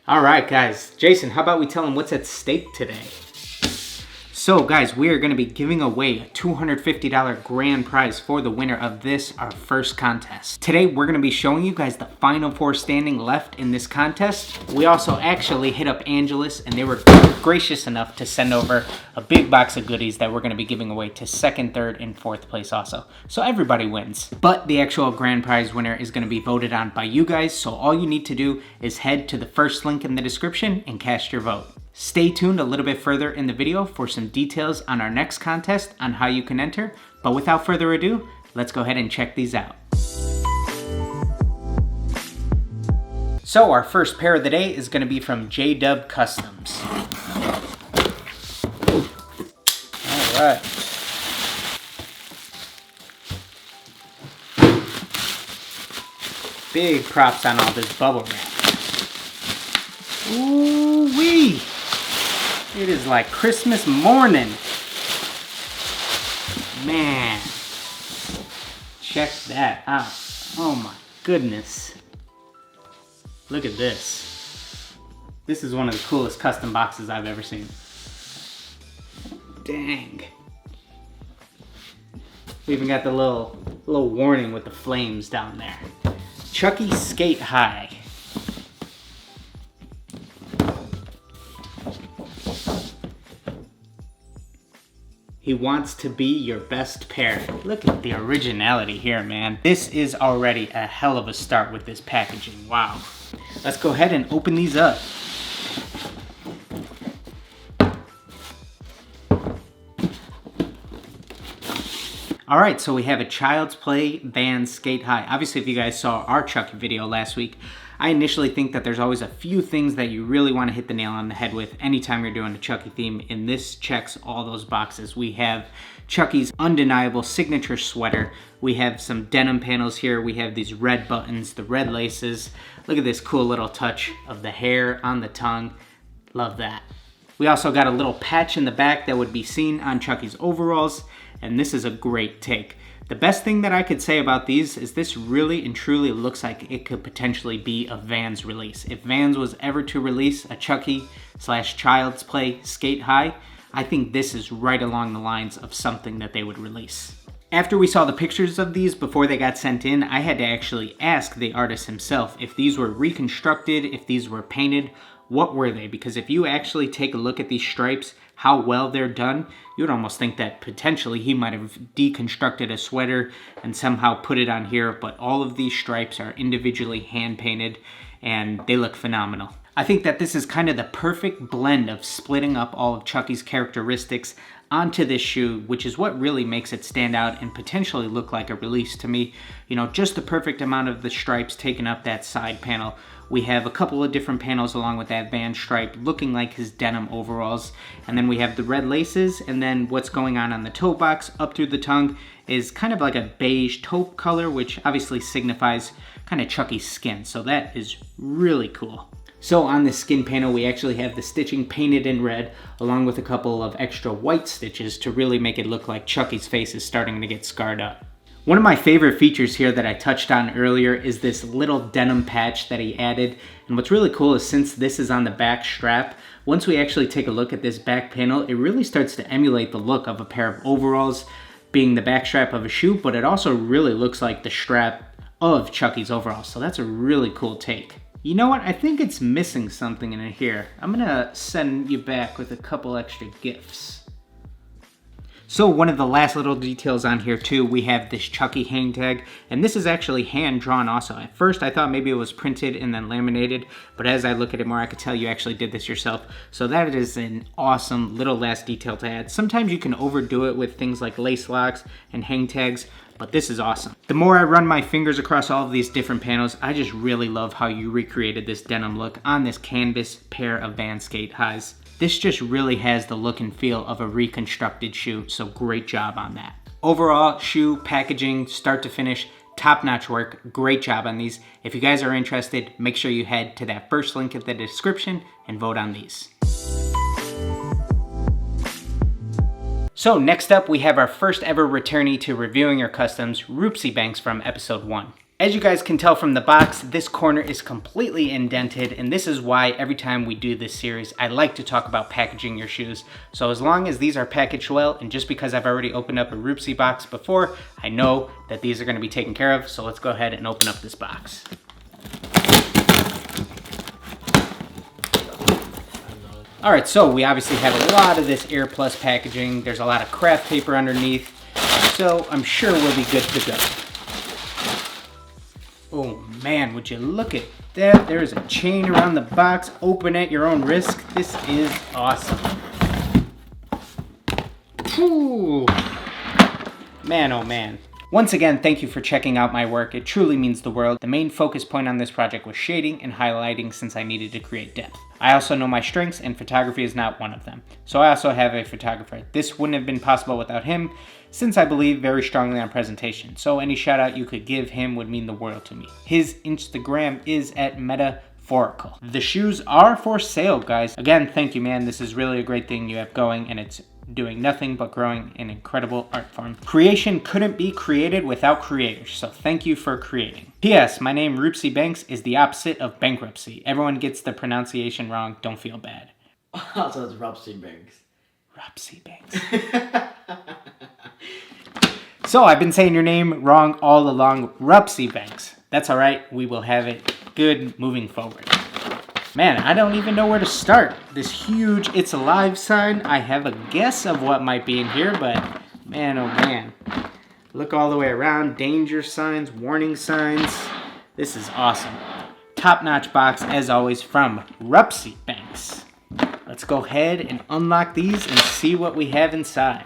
All right, guys. Jason, how about we tell them what's at stake today? So guys, we are going to be giving away a $250 grand prize for the winner of this, our first contest. Today, we're going to be showing you guys the final 4 standing left in this contest. We also actually hit up Angelus, and they were gracious enough to send over a big box of goodies that we're going to be giving away to 2nd, 3rd, and 4th place also. So everybody wins. But the actual grand prize winner is going to be voted on by you guys, so all you need to do is head to the first link in the description and cast your vote. Stay tuned a little bit further in the video for some details on our next contest on how you can enter. But without further ado, let's go ahead and check these out. So our first pair of the day is going to be from JDub Customs. All right. Big props on all this bubble wrap. Ooh-wee! It is like Christmas morning. Man. Check that out. Oh my goodness. Look at this. This is one of the coolest custom boxes I've ever seen. Dang. We even got the little warning with the flames down there. Chucky Skate High. He wants to be your best pair. Look at the originality here, man. This is already a hell of a start with this packaging. Wow. Let's go ahead and open these up. All right, so we have a Child's Play Vans Skate High. Obviously, if you guys saw our Chucky video last week, I initially think that there's always a few things that you really want to hit the nail on the head with anytime you're doing a Chucky theme, and this checks all those boxes. We have Chucky's undeniable signature sweater. We have some denim panels here. We have these red buttons, the red laces. Look at this cool little touch of the hair on the tongue. Love that. We also got a little patch in the back that would be seen on Chucky's overalls, and this is a great take. The best thing that I could say about these is this really and truly looks like it could potentially be a Vans release. If Vans was ever to release a Chucky/Child's Play Skate High, I think this is right along the lines of something that they would release. After we saw the pictures of these before they got sent in, I had to actually ask the artist himself if these were reconstructed, if these were painted, what were they? Because if you actually take a look at these stripes, how well they're done, you would almost think that potentially he might have deconstructed a sweater and somehow put it on here, but all of these stripes are individually hand painted and they look phenomenal. I think that this is kind of the perfect blend of splitting up all of Chucky's characteristics onto this shoe, which is what really makes it stand out and potentially look like a release to me. You know, just the perfect amount of the stripes taking up that side panel. We have a couple of different panels along with that Van stripe looking like his denim overalls. And then we have the red laces, and then what's going on the toe box up through the tongue is kind of like a beige taupe color, which obviously signifies kind of Chucky's skin. So that is really cool. So on the skin panel, we actually have the stitching painted in red, along with a couple of extra white stitches to really make it look like Chucky's face is starting to get scarred up. One of my favorite features here that I touched on earlier is this little denim patch that he added. And what's really cool is since this is on the back strap, once we actually take a look at this back panel, it really starts to emulate the look of a pair of overalls being the back strap of a shoe, but it also really looks like the strap of Chucky's overalls. So that's a really cool take. You know what? I think it's missing something in here. I'm gonna send you back with a couple extra gifts. So one of the last little details on here too, we have this Chucky hang tag, and this is actually hand drawn also. At first I thought maybe it was printed and then laminated, but as I look at it more, I could tell you actually did this yourself. So that is an awesome little last detail to add. Sometimes you can overdo it with things like lace locks and hang tags, but this is awesome. The more I run my fingers across all of these different panels, I just really love how you recreated this denim look on this canvas pair of Vans Skate Highs. This just really has the look and feel of a reconstructed shoe, so great job on that. Overall, shoe, packaging, start to finish, top-notch work. Great job on these. If you guys are interested, make sure you head to that first link in the description and vote on these. So next up, we have our first ever returnee to Reviewing Your Customs, Rootsy Banks from episode 1. As you guys can tell from the box, this corner is completely indented, and this is why every time we do this series, I like to talk about packaging your shoes. So as long as these are packaged well, and just because I've already opened up a Rootsy box before, I know that these are gonna be taken care of. So let's go ahead and open up this box. All right, so we obviously have a lot of this Air Plus packaging. There's a lot of craft paper underneath, so I'm sure we'll be good to go. Oh man, would you look at that? There is a chain around the box. Open at your own risk. This is awesome. Ooh. Man, oh man. Once again, thank you for checking out my work. It truly means the world. The main focus point on this project was shading and highlighting since I needed to create depth. I also know my strengths, and photography is not one of them. So I also have a photographer. This wouldn't have been possible without him, since I believe very strongly on presentation. So any shout out you could give him would mean the world to me. His Instagram is at Metaphorical. The shoes are for sale, guys. Again, thank you, man. This is really a great thing you have going, and it's doing nothing but growing an incredible art form. Creation couldn't be created without creators, so thank you for creating. P.S. My name, Rootsy Banks, is the opposite of bankruptcy. Everyone gets the pronunciation wrong. Don't feel bad. So it's Rootsy Banks. Rootsy Banks. So I've been saying your name wrong all along. Rootsy Banks. That's all right. We will have it good moving forward. Man, I don't even know where to start. This huge "It's Alive" sign, I have a guess of what might be in here, but man, oh man. Look all the way around. Danger signs, warning signs. This is awesome. Top-notch box, as always, from Rootsy Banks. Let's go ahead and unlock these and see what we have inside.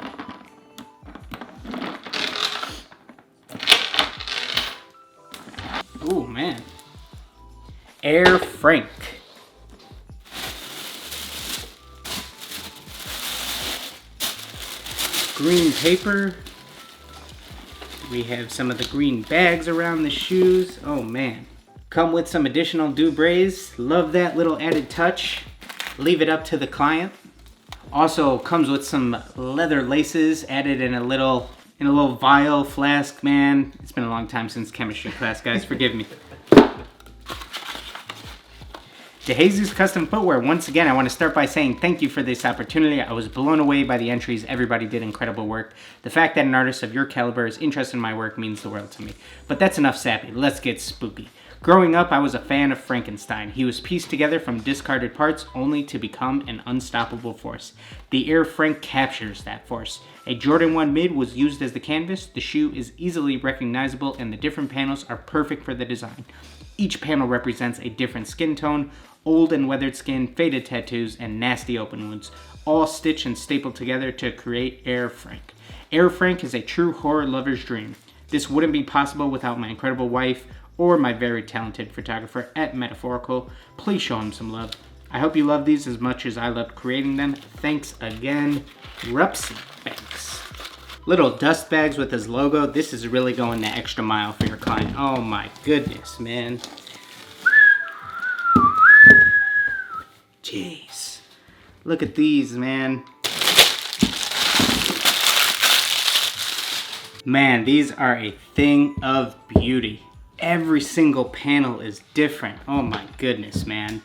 Ooh, man. Air Frank. Green paper. We have some of the green bags around the shoes. Oh man. Come with some additional dubras. Love that little added touch. Leave it up to the client. Also comes with some leather laces added in a little vial flask. Man, it's been a long time since chemistry class, guys. Forgive me. DeJesus Custom Footwear. Once again, I want to start by saying thank you for this opportunity. I was blown away by the entries. Everybody did incredible work. The fact that an artist of your caliber is interested in my work means the world to me. But that's enough sappy. Let's get spooky. Growing up, I was a fan of Frankenstein. He was pieced together from discarded parts only to become an unstoppable force. The Air Frank captures that force. A Jordan 1 mid was used as the canvas. The shoe is easily recognizable and the different panels are perfect for the design. Each panel represents a different skin tone, old and weathered skin, faded tattoos, and nasty open wounds, all stitched and stapled together to create Air Frank. Air Frank is a true horror lover's dream. This wouldn't be possible without my incredible wife or my very talented photographer at Metaphorical. Please show him some love. I hope you love these as much as I loved creating them. Thanks again, Rootsy Banks. Little dust bags with his logo. This is really going the extra mile for your client. Oh my goodness, man. Jeez. Look at these, man. Man, these are a thing of beauty. Every single panel is different. Oh my goodness, man.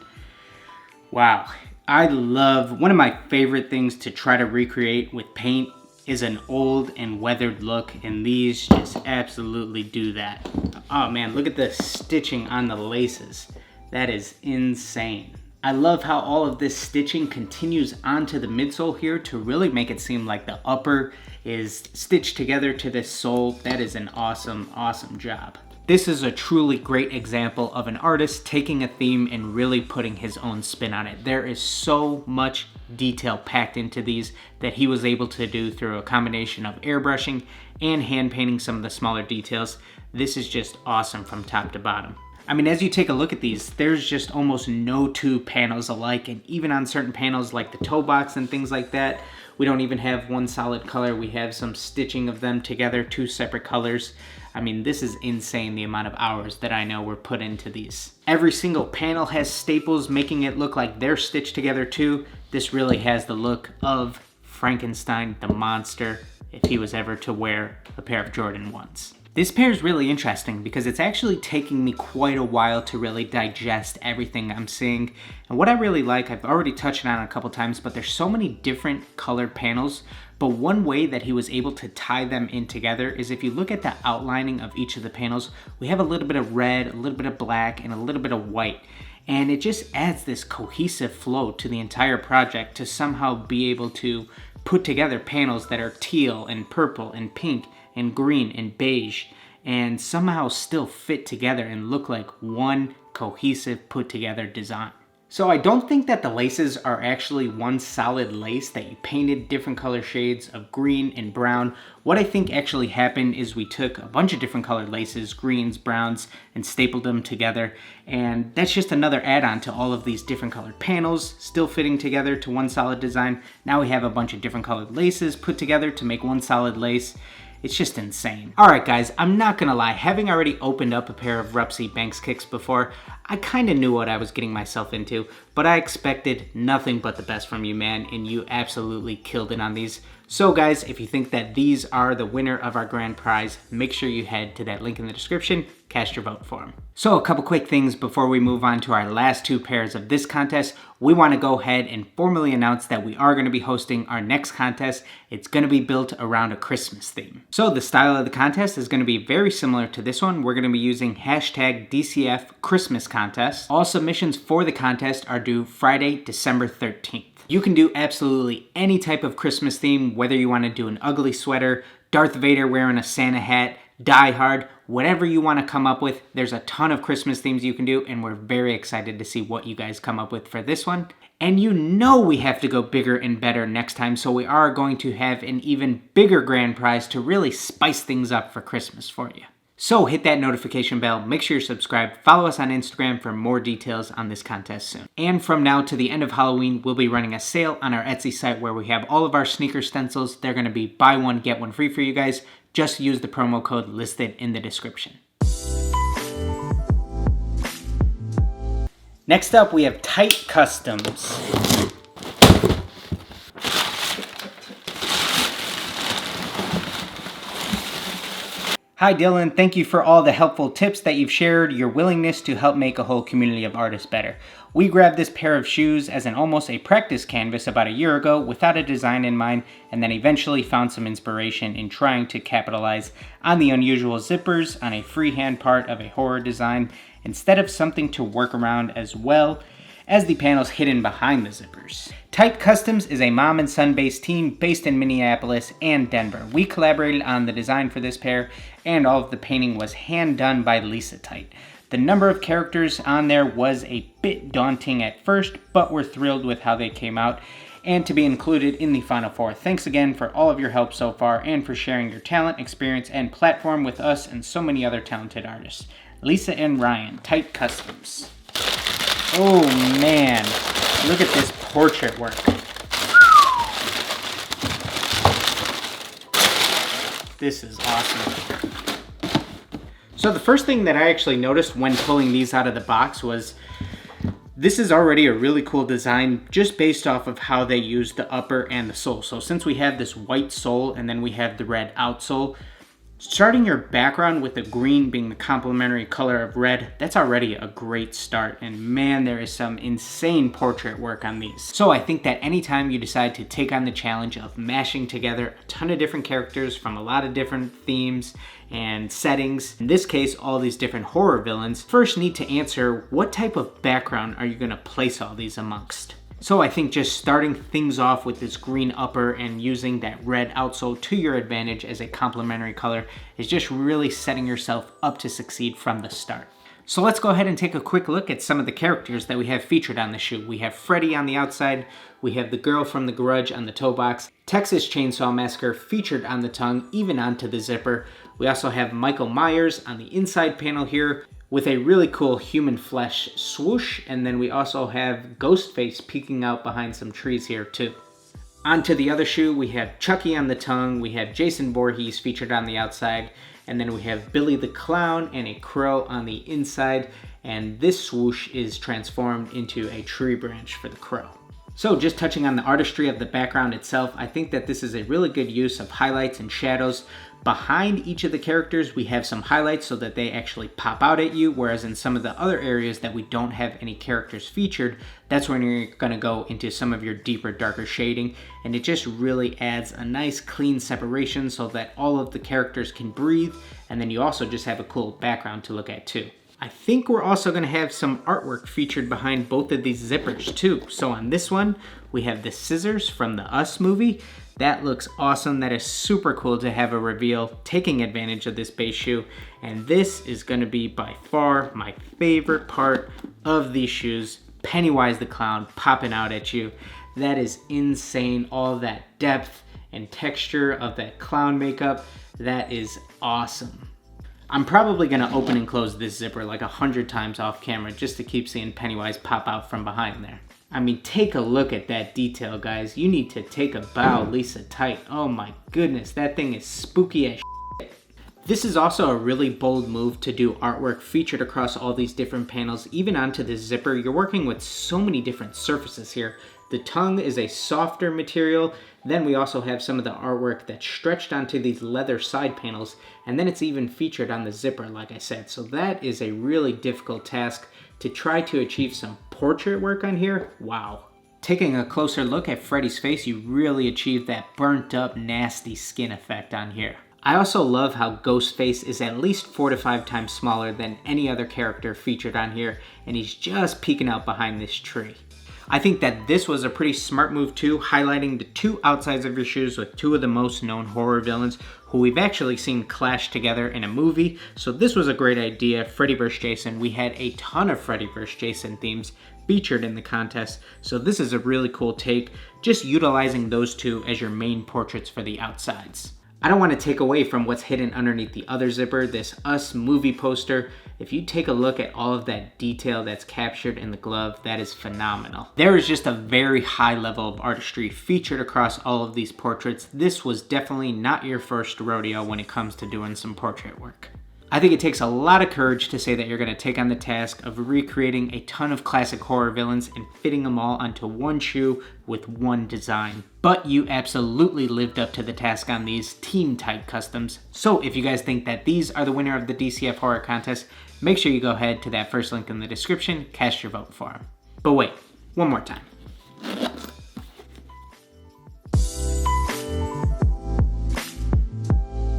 Wow. I love, one of my favorite things to try to recreate with paint is an old and weathered look, and these just absolutely do that. Oh man, look at the stitching on the laces. That is insane. I love how all of this stitching continues onto the midsole here to really make it seem like the upper is stitched together to this sole. That is an awesome, awesome job. This is a truly great example of an artist taking a theme and really putting his own spin on it. There is so much detail packed into these that he was able to do through a combination of airbrushing and hand painting some of the smaller details. This is just awesome from top to bottom. I mean, as you take a look at these, there's just almost no two panels alike, and even on certain panels like the toe box and things like that, we don't even have one solid color. We have some stitching of them together, two separate colors. I mean, this is insane, the amount of hours that I know were put into these. Every single panel has staples, making it look like they're stitched together too. This really has the look of Frankenstein, the monster, if he was ever to wear a pair of Jordan 1s. This pair is really interesting because it's actually taking me quite a while to really digest everything I'm seeing. And what I really like, I've already touched on it a couple times, but there's so many different colored panels. But one way that he was able to tie them in together is if you look at the outlining of each of the panels, we have a little bit of red, a little bit of black, and a little bit of white. And it just adds this cohesive flow to the entire project to somehow be able to put together panels that are teal and purple and pink and green and beige and somehow still fit together and look like one cohesive put together design. So I don't think that the laces are actually one solid lace that you painted different color shades of green and brown. What I think actually happened is we took a bunch of different colored laces, greens, browns, and stapled them together. And that's just another add-on to all of these different colored panels, still fitting together to one solid design. Now we have a bunch of different colored laces put together to make one solid lace. It's just insane. All right, guys, I'm not gonna lie. Having already opened up a pair of Rootsy Banks kicks before, I kind of knew what I was getting myself into, but I expected nothing but the best from you, man, and you absolutely killed it on these. So guys, if you think that these are the winner of our grand prize, make sure you head to that link in the description, cast your vote for them. So a couple quick things before we move on to our last two pairs of this contest. We want to go ahead and formally announce that we are going to be hosting our next contest. It's going to be built around a Christmas theme. So the style of the contest is going to be very similar to this one. We're going to be using hashtag DCF Christmas Contest. All submissions for the contest are due Friday, December 13th. You can do absolutely any type of Christmas theme, whether you want to do an ugly sweater, Darth Vader wearing a Santa hat, Die Hard, whatever you want to come up with. There's a ton of Christmas themes you can do, and we're very excited to see what you guys come up with for this one. And you know we have to go bigger and better next time, so we are going to have an even bigger grand prize to really spice things up for Christmas for you. So hit that notification bell, make sure you're subscribed, follow us on Instagram for more details on this contest soon. And from now to the end of Halloween, we'll be running a sale on our Etsy site where we have all of our sneaker stencils. They're going to be buy one, get one free for you guys. Just use the promo code listed in the description. Next up, we have Tight Customs. Hi Dylan, thank you for all the helpful tips that you've shared, your willingness to help make a whole community of artists better. We grabbed this pair of shoes as almost a practice canvas about a year ago without a design in mind, and then eventually found some inspiration in trying to capitalize on the unusual zippers on a freehand part of a horror design instead of something to work around as well as the panels hidden behind the zippers. Tight Customs is a mom and son based team based in Minneapolis and Denver. We collaborated on the design for this pair, and all of the painting was hand done by Lisa Tight. The number of characters on there was a bit daunting at first, but we're thrilled with how they came out and to be included in the Final Four. Thanks again for all of your help so far and for sharing your talent, experience, and platform with us and so many other talented artists. Lisa and Ryan, Tight Customs. Oh man, look at this portrait work. This is awesome. So the first thing that I actually noticed when pulling these out of the box was this is already a really cool design just based off of how they use the upper and the sole. So since we have this white sole and then we have the red outsole, starting your background with the green being the complementary color of red, that's already a great start. And man, there is some insane portrait work on these. So I think that anytime you decide to take on the challenge of mashing together a ton of different characters from a lot of different themes and settings, in this case, all these different horror villains, first need to answer what type of background are you gonna place all these amongst? So I think just starting things off with this green upper and using that red outsole to your advantage as a complementary color is just really setting yourself up to succeed from the start. So let's go ahead and take a quick look at some of the characters that we have featured on the shoe. We have Freddy on the outside, we have the girl from The Grudge on the toe box, Texas Chainsaw Massacre featured on the tongue, even onto the zipper. We also have Michael Myers on the inside panel here, with a really cool human flesh swoosh, and then we also have Ghostface peeking out behind some trees here too. Onto the other shoe, we have Chucky on the tongue, we have Jason Voorhees featured on the outside, and then we have Billy the Clown and a crow on the inside, and this swoosh is transformed into a tree branch for the crow. So just touching on the artistry of the background itself, I think that this is a really good use of highlights and shadows. Behind each of the characters, we have some highlights so that they actually pop out at you, whereas in some of the other areas that we don't have any characters featured, that's when you're going to go into some of your deeper, darker shading, and it just really adds a nice clean separation so that all of the characters can breathe, and then you also just have a cool background to look at too. I think we're also going to have some artwork featured behind both of these zippers too. So on this one, we have the scissors from the Us movie. That looks awesome. That is super cool to have a reveal taking advantage of this base shoe. And this is going to be by far my favorite part of these shoes. Pennywise the Clown popping out at you. That is insane. All of that depth and texture of that clown makeup. That is awesome. I'm probably going to open and close this zipper like 100 times off camera just to keep seeing Pennywise pop out from behind there. I mean, take a look at that detail, guys. You need to take a bow, Lisa Tight. Oh my goodness, that thing is spooky as shit. This is also a really bold move to do artwork featured across all these different panels, even onto the zipper. You're working with so many different surfaces here. The tongue is a softer material. Then we also have some of the artwork that's stretched onto these leather side panels, and then it's even featured on the zipper, like I said. So that is a really difficult task to try to achieve some portrait work on here. Wow. Taking a closer look at Freddy's face, you really achieved that burnt up, nasty skin effect on here. I also love how Ghostface is at least 4 to 5 times smaller than any other character featured on here, and he's just peeking out behind this tree. I think that this was a pretty smart move too, highlighting the two outsides of your shoes with two of the most known horror villains who we've actually seen clash together in a movie. So this was a great idea. Freddy vs. Jason. We had a ton of Freddy vs. Jason themes featured in the contest. So this is a really cool take, just utilizing those two as your main portraits for the outsides. I don't want to take away from what's hidden underneath the other zipper, this Us movie poster. If you take a look at all of that detail that's captured in the glove, that is phenomenal. There is just a very high level of artistry featured across all of these portraits. This was definitely not your first rodeo when it comes to doing some portrait work. I think it takes a lot of courage to say that you're going to take on the task of recreating a ton of classic horror villains and fitting them all onto one shoe with one design. But you absolutely lived up to the task on these team-type customs. So if you guys think that these are the winner of the DCF Horror Contest, make sure you go ahead to that first link in the description, cast your vote for them. But wait, one more time.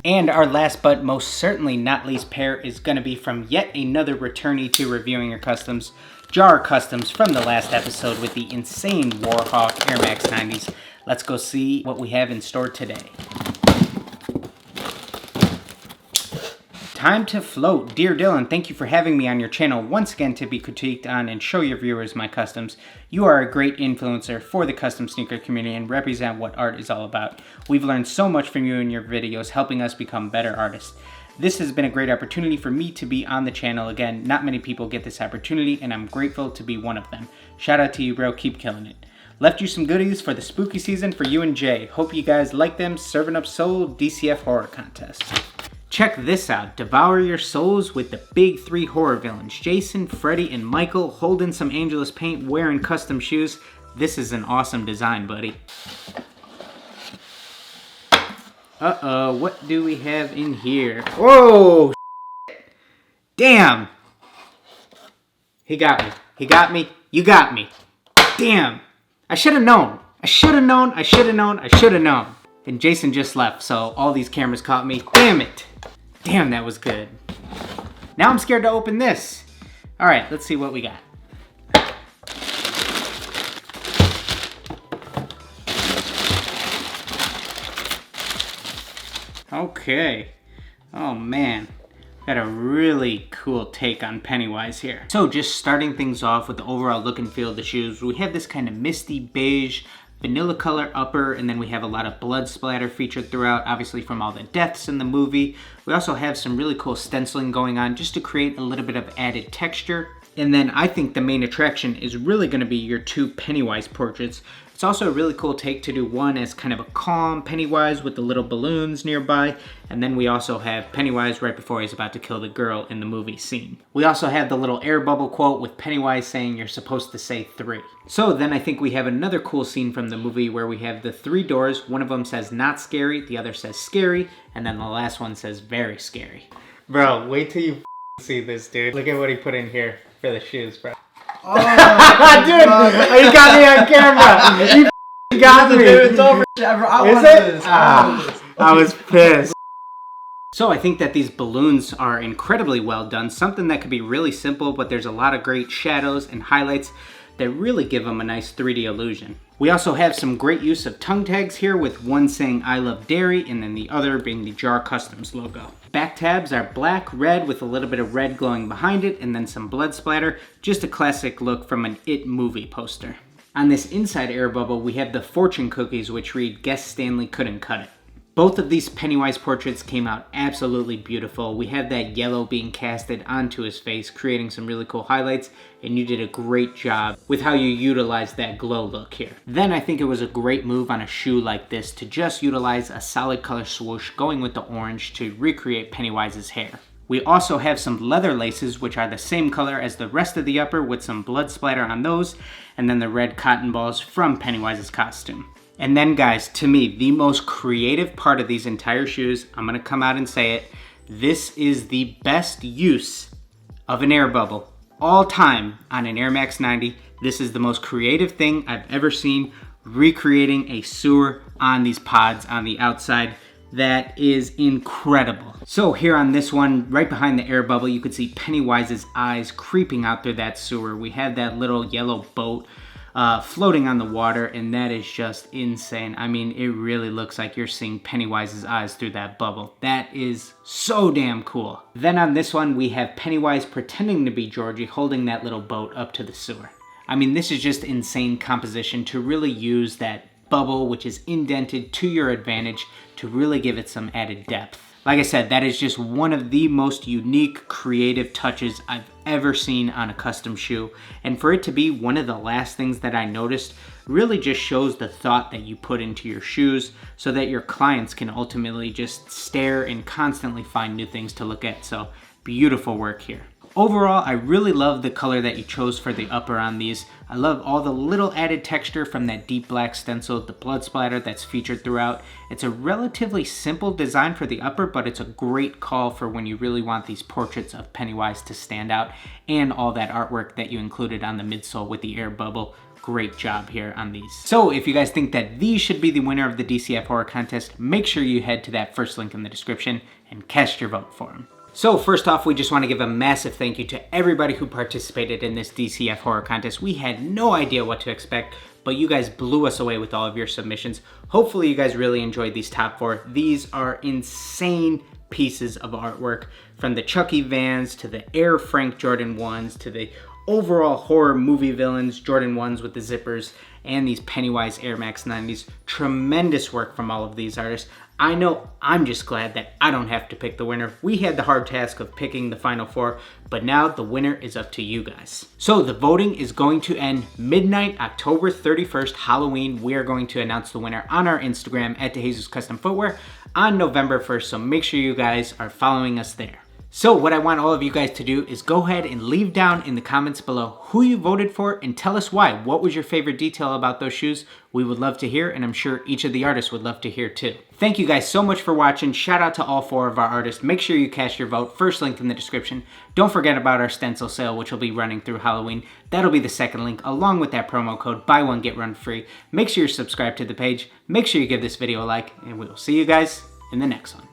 And our last but most certainly not least pair is going to be from yet another returnee to reviewing your customs, JDub Customs from the last episode with the insane Warhawk Air Max 90s. Let's go see what we have in store today. Time to float. Dear Dylan, thank you for having me on your channel once again to be critiqued on and show your viewers my customs. You are a great influencer for the custom sneaker community and represent what art is all about. We've learned so much from you in your videos, helping us become better artists. This has been a great opportunity for me to be on the channel again. Not many people get this opportunity, and I'm grateful to be one of them. Shout out to you, bro. Keep killing it. Left you some goodies for the spooky season for you and Jay. Hope you guys like them. Serving up soul DCF Horror Contest. Check this out. Devour your souls with the big three horror villains. Jason, Freddy, and Michael holding some Angelus paint, wearing custom shoes. This is an awesome design, buddy. Uh-oh, what do we have in here? Whoa! Damn! He got me. He got me. You got me. Damn! I should have known. I should have known. I should have known. I should have known. And Jason just left, so all these cameras caught me. Damn it! Damn, that was good. Now I'm scared to open this. All right, let's see what we got. Okay. Oh man. Got a really cool take on Pennywise here. So just starting things off with the overall look and feel of the shoes, we have this kind of misty beige, vanilla color upper, and then we have a lot of blood splatter featured throughout, obviously from all the deaths in the movie. We also have some really cool stenciling going on just to create a little bit of added texture. And then I think the main attraction is really going to be your two Pennywise portraits. It's also a really cool take to do one as kind of a calm Pennywise with the little balloons nearby, and then we also have Pennywise right before he's about to kill the girl in the movie scene. We also have the little air bubble quote with Pennywise saying you're supposed to say 3. So then I think we have another cool scene from the movie where we have the 3 doors. One of them says not scary, the other says scary, and then the last one says very scary. Bro, wait till you see this, dude. Look at what he put in here for the shoes, bro. Oh, dude, you got me on camera. You got me. It's over. Is it? I was pissed. So I think that these balloons are incredibly well done. Something that could be really simple, but there's a lot of great shadows and highlights that really give them a nice 3D illusion. We also have some great use of tongue tags here, with one saying I love dairy and then the other being the JDub Customs logo. Back tabs are black, red with a little bit of red glowing behind it and then some blood splatter. Just a classic look from an It movie poster. On this inside air bubble we have the fortune cookies which read Guess Stanley Couldn't Cut It. Both of these Pennywise portraits came out absolutely beautiful. We have that yellow being casted onto his face, creating some really cool highlights, and you did a great job with how you utilized that glow look here. Then I think it was a great move on a shoe like this to just utilize a solid color swoosh going with the orange to recreate Pennywise's hair. We also have some leather laces which are the same color as the rest of the upper with some blood splatter on those, and then the red cotton balls from Pennywise's costume. And then guys, to me, the most creative part of these entire shoes, I'm gonna come out and say it, this is the best use of an air bubble all time on an Air Max 90. This is the most creative thing I've ever seen, recreating a sewer on these pods on the outside. That is incredible. So here on this one, right behind the air bubble, you could see Pennywise's eyes creeping out through that sewer. We have that little yellow boat floating on the water, and that is just insane. I mean, it really looks like you're seeing Pennywise's eyes through that bubble. That is so damn cool. Then on this one, we have Pennywise pretending to be Georgie holding that little boat up to the sewer. I mean, this is just insane composition to really use that bubble, which is indented, to your advantage to really give it some added depth. Like I said, that is just one of the most unique creative touches I've ever seen on a custom shoe. And for it to be one of the last things that I noticed really just shows the thought that you put into your shoes so that your clients can ultimately just stare and constantly find new things to look at. So beautiful work here. Overall, I really love the color that you chose for the upper on these. I love all the little added texture from that deep black stencil, the blood splatter that's featured throughout. It's a relatively simple design for the upper, but it's a great call for when you really want these portraits of Pennywise to stand out, and all that artwork that you included on the midsole with the air bubble. Great job here on these. So if you guys think that these should be the winner of the DCF Horror Contest, make sure you head to that first link in the description and cast your vote for them. So first off, we just want to give a massive thank you to everybody who participated in this DCF Horror Contest. We had no idea what to expect, but you guys blew us away with all of your submissions. Hopefully you guys really enjoyed these top 4. These are insane pieces of artwork, from the Chucky Vans to the Air Frank Jordan 1s to the overall horror movie villains Jordan 1s with the zippers, and these Pennywise Air Max 90s. Tremendous work from all of these artists. I know I'm just glad that I don't have to pick the winner. We had the hard task of picking the final 4, but now the winner is up to you guys. So the voting is going to end midnight, October 31st, Halloween. We are going to announce the winner on our Instagram at DeJesus Custom Footwear on November 1st, so make sure you guys are following us there. So what I want all of you guys to do is go ahead and leave down in the comments below who you voted for and tell us why. What was your favorite detail about those shoes? We would love to hear, and I'm sure each of the artists would love to hear too. Thank you guys so much for watching. Shout out to all 4 of our artists. Make sure you cast your vote. First link in the description. Don't forget about our stencil sale, which will be running through Halloween. That'll be the second link, along with that promo code, buy one, get one free. Make sure you're subscribed to the page. Make sure you give this video a like, and we will see you guys in the next one.